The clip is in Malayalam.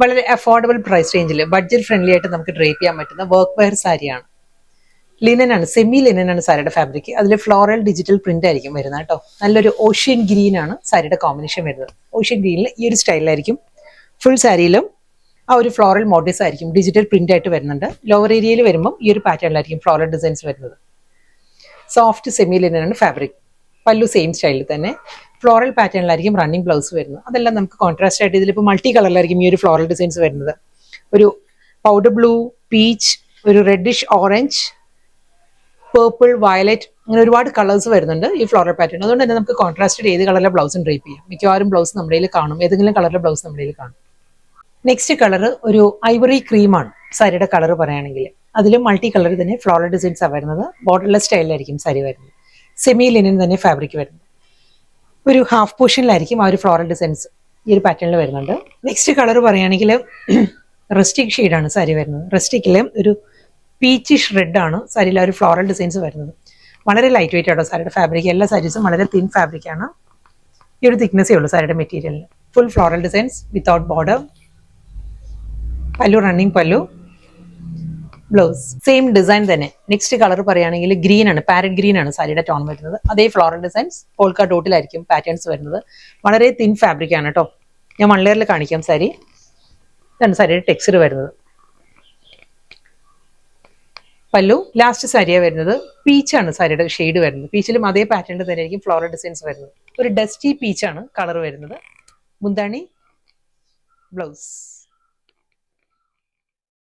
വളരെ അഫോർഡബിൾ പ്രൈസ് റേഞ്ചിൽ ബഡ്ജറ്റ് ഫ്രണ്ട്ലി ആയിട്ട് നമുക്ക് ഡ്രേപ്പ് ചെയ്യാൻ പറ്റുന്ന വർക്ക് വെയർ സാരിയാണ്. ലിനൻ ആണ്, സെമി ലിനൻ ആണ് സാരിയുടെ ഫാബ്രിക്. അതിൽ ഫ്ലോറൽ ഡിജിറ്റൽ പ്രിന്റ് ആയിരിക്കും വരുന്നത് കേട്ടോ. നല്ലൊരു ഓഷ്യൻ ഗ്രീൻ ആണ് സാരിയുടെ കോമ്പിനേഷൻ വരുന്നത്. ഓഷ്യൻ ഗ്രീനിൽ ഈ ഒരു സ്റ്റൈലിലായിരിക്കും ഫുൾ സാരിയിലും ആ ഒരു ഫ്ലോറൽ മോഡൽസ് ആയിരിക്കും ഡിജിറ്റൽ പ്രിന്റ് ആയിട്ട് വരുന്നുണ്ട്. ലോവർ ഏരിയയിൽ വരുമ്പോൾ ഈ ഒരു പാറ്റേണിലായിരിക്കും ഫ്ലോറൽ ഡിസൈൻസ് വരുന്നത്. സോഫ്റ്റ് സെമി ലിനൻ ആണ് ഫാബ്രിക്. പല്ലു സെയിം സ്റ്റൈലിൽ തന്നെ ഫ്ലോറൽ പാറ്റേണിലായിരിക്കും റണ്ണിങ് ബ്ലൗസ് വരുന്നത്. അതെല്ലാം നമുക്ക് കോൺട്രാസ്റ്റ് ആയിട്ട് ഇതിലിപ്പോൾ മൾട്ടി കളറിലായിരിക്കും ഈ ഒരു ഫ്ലോറൽ ഡിസൈൻസ് വരുന്നത്. ഒരു പൗഡർ ബ്ലൂ, പീച്ച്, ഒരു റെഡിഷ് ഓറഞ്ച്, പേർപ്പിൾ, വയലറ്റ്, അങ്ങനെ ഒരുപാട് കളേഴ്സ് വരുന്നുണ്ട് ഈ ഫ്ലോറൽ പാറ്റേൺ. അതുകൊണ്ട് തന്നെ നമുക്ക് കോൺട്രാസ്റ്റഡ് ഏത് കളറിലെ ബ്ലൗസും ഡ്രേപ്പ് ചെയ്യാം. മിക്കവാറും ബ്ലൗസ് നമ്മുടെ കയ്യിൽ കാണും, ഏതെങ്കിലും കളറിലെ ബ്ലൗസ് നമ്മുടെ കയ്യിൽ കാണും. നെക്സ്റ്റ് കളർ ഒരു ഐവറി ക്രീമാണ് സാരിയുടെ കളർ പറയുകയാണെങ്കിൽ. അതിലും മൾട്ടി കളർ തന്നെ ഫ്ലോറൽ ഡിസൈൻസ് ആണ് വരുന്നത്. ബോർഡർലെസ് സ്റ്റൈലിലായിരിക്കും സാരി വരുന്നത്. സെമി ലിനൻ തന്നെ ഫാബ്രിക് വരുന്നത്. ഒരു ഹാഫ് പോർഷനിലായിരിക്കും ആ ഒരു ഫ്ലോറൽ ഡിസൈൻസ് ഈ ഒരു പാറ്റേണിൽ വരുന്നുണ്ട്. നെക്സ്റ്റ് കളർ പറയുകയാണെങ്കിൽ റസ്റ്റിക് ഷെയ്ഡാണ് സാരി വരുന്നത്. റസ്റ്റിക്കിലെ ഒരു പീച്ചിഷ് റെഡ് ആണ് സാരിയിൽ ആ ഒരു ഫ്ലോറൽ ഡിസൈൻസ് വരുന്നത്. വളരെ ലൈറ്റ് വെയിറ്റ് ആണോ സാരിയുടെ ഫാബ്രിക്. എല്ലാ സാരീസും വളരെ തിൻ ഫാബ്രിക് ആണ്. ഈ ഒരു തിക്നെസ്സേ ഉള്ളൂ സാരിയുടെ മെറ്റീരിയലിന്. Full floral designs without border. പല്ലു റണ്ണിങ് പല്ലു, ബ്ലൗസ് സെയിം ഡിസൈൻ തന്നെ. നെക്സ്റ്റ് കളർ പറയുകയാണെങ്കിൽ ഗ്രീൻ ആണ്, പാരറ്റ് ഗ്രീൻ ആണ് സാരിയുടെ ടോൺ വരുന്നത്. അതേ ഫ്ലോറൽ ഡിസൈൻസ് പോൾക്ക ഡോട്ടിലായിരിക്കും പാറ്റേൺസ് വരുന്നത്. വളരെ തിൻ ഫാബ്രിക് ആണ് കേട്ടോ. ഞാൻ 1 ലെയറിൽ കാണിക്കാം സാരി. ഇതാണ് സാരിയുടെ ടെക്സ്ചർ വരുന്നത്. പല്ലു ലാസ്റ്റ് സാരിയാണ് വരുന്നത്. പീച്ചാണ് സാരിയുടെ ഷെയ്ഡ് വരുന്നത്. പീച്ചിലും അതേ പാറ്റേണിൽ തന്നെ ആയിരിക്കും ഫ്ലോറൽ ഡിസൈൻസ് വരുന്നത്. ഒരു ഡസ്റ്റി പീച്ചാണ് കളർ വരുന്നത്. മുന്താണി, ബ്ലൗസ്.